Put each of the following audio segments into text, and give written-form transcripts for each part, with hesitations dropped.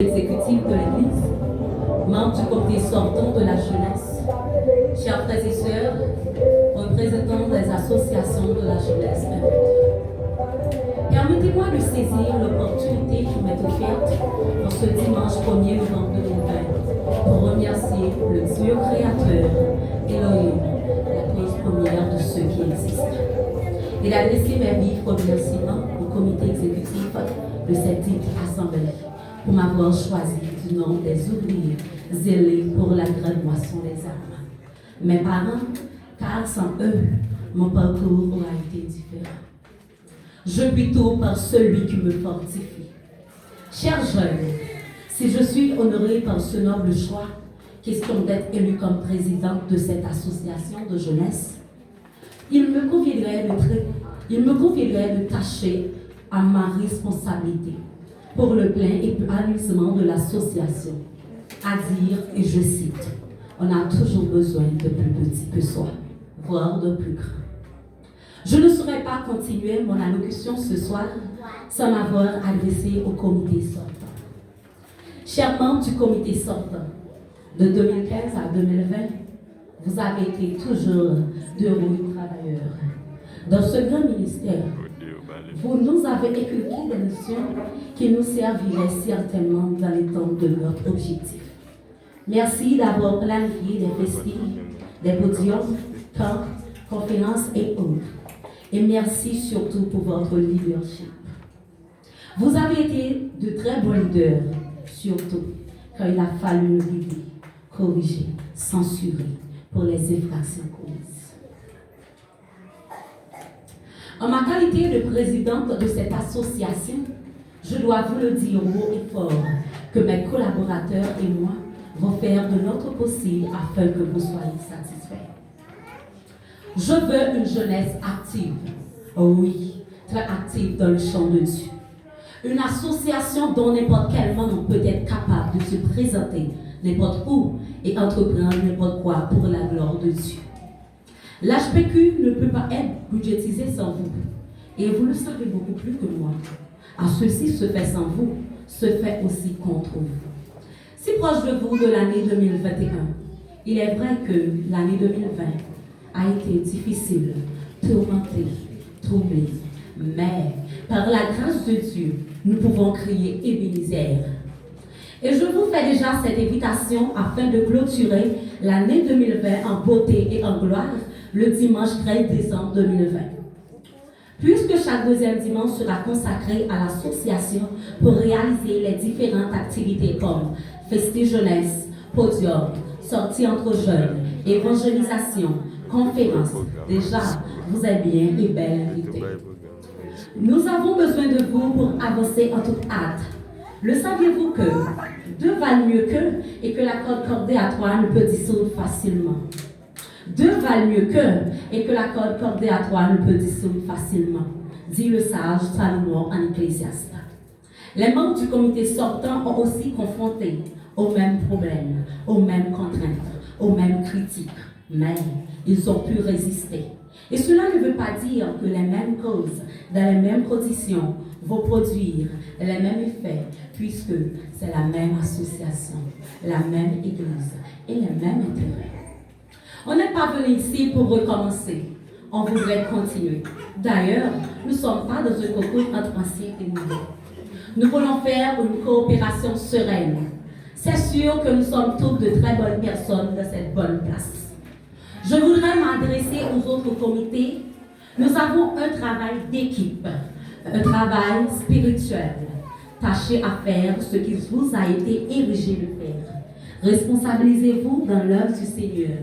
Exécutif de l'Église, membre du comité sortant de la jeunesse, chers frères et sœurs, représentants des associations de la jeunesse, permettez-moi de saisir l'opportunité qui m'est offerte pour ce dimanche 1er novembre 2020 pour remercier le Dieu créateur, Elohim, la cause première de ceux qui existent, et d'adresser mes vifs remerciements au comité exécutif de cette dite assemblée pour m'avoir choisi du nom des ouvriers zélés pour la grande moisson des âmes. Mes parents, car sans eux, mon parcours aurait été différent. Je puis tout par celui qui me fortifie. Chers jeunes, si je suis honorée par ce noble choix, question d'être élue comme présidente de cette association de jeunesse, il me conviendrait de tâcher à ma responsabilité pour le plein épanouissement de l'association, à dire, et je cite, on a toujours besoin de plus petit que soi, voire de plus grand. Je ne saurais pas continuer mon allocution ce soir sans m'avoir adressé au comité sortant. Chers membres du comité sortant, de 2015 à 2020, vous avez été toujours d'heureux travailleurs. Dans ce grand ministère, vous nous avez inculqué des notions qui nous serviraient certainement dans les temps de notre objectif. Merci d'avoir planifié des festivités, des podiums, camps, conférences et autres. Et merci surtout pour votre leadership. Vous avez été de très bons leaders, surtout quand il a fallu nous guider, corriger, censurer pour les infractions commises. En ma qualité de présidente de cette association, je dois vous le dire haut et fort que mes collaborateurs et moi vont faire de notre possible afin que vous soyez satisfaits. Je veux une jeunesse active, oh oui, très active dans le champ de Dieu. Une association dont n'importe quel membre peut être capable de se présenter n'importe où et entreprendre n'importe quoi pour la gloire de Dieu. L'HPQ ne peut pas être budgétisé sans vous. Et vous le savez beaucoup plus que moi. À ceci se fait sans vous, se fait aussi contre vous. Si proche de vous de l'année 2021, il est vrai que l'année 2020 a été difficile, tourmentée, troublée. Mais par la grâce de Dieu, nous pouvons crier Ebenezer. Et je vous fais déjà cette invitation afin de clôturer l'année 2020 en beauté et en gloire le dimanche 13 décembre 2020. Puisque chaque deuxième dimanche sera consacré à l'association pour réaliser les différentes activités comme Festi Jeunesse, Podium, sortie entre jeunes, évangélisation, conférences, déjà, vous êtes bien et belle invités. Nous avons besoin de vous pour avancer en toute hâte. Le saviez-vous que deux valent mieux qu'un et que la corde cordée à trois ne peut dissoudre facilement? Deux valent mieux qu'un et que la corde cordée à trois ne peut dissoudre facilement, dit le sage Salomon en Ecclésiaste. Les membres du comité sortant ont aussi confronté aux mêmes problèmes, aux mêmes contraintes, aux mêmes critiques, mais ils ont pu résister. Et cela ne veut pas dire que les mêmes causes, dans les mêmes conditions, vont produire les mêmes effets, puisque c'est la même association, la même église et les mêmes intérêts. On n'est pas venu ici pour recommencer. On voudrait continuer. D'ailleurs, nous ne sommes pas dans un concours entre anciens et nouveaux. Nous voulons faire une coopération sereine. C'est sûr que nous sommes toutes de très bonnes personnes dans cette bonne place. Je voudrais m'adresser aux autres comités. Nous avons un travail d'équipe, un travail spirituel. Tâchez à faire ce qui vous a été érigé de faire. Responsabilisez-vous dans l'œuvre du Seigneur.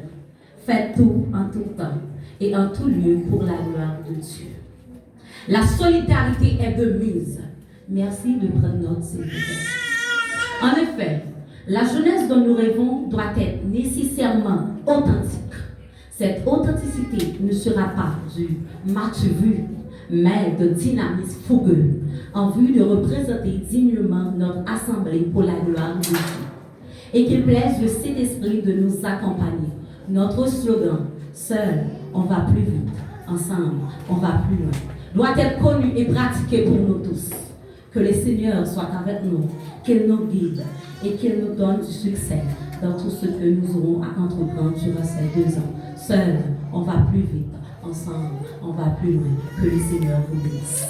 Faites tout en tout temps et en tout lieu pour la gloire de Dieu. La solidarité est de mise. Merci de prendre note, s'il vous plaît. En effet, la jeunesse dont nous rêvons doit être nécessairement authentique. Cette authenticité ne sera pas du match vu, mais de dynamisme fougueux, en vue de représenter dignement notre assemblée pour la gloire de Dieu. Et qu'il plaise le Saint-Esprit de nous accompagner. Notre slogan, seul, on va plus vite, ensemble, on va plus loin, doit être connu et pratiqué pour nous tous. Que le Seigneur soit avec nous, qu'il nous guide et qu'il nous donne du succès dans tout ce que nous aurons à entreprendre durant ces 2 ans. Seuls, on va plus vite. Ensemble, on va plus loin. Que le Seigneur vous bénisse.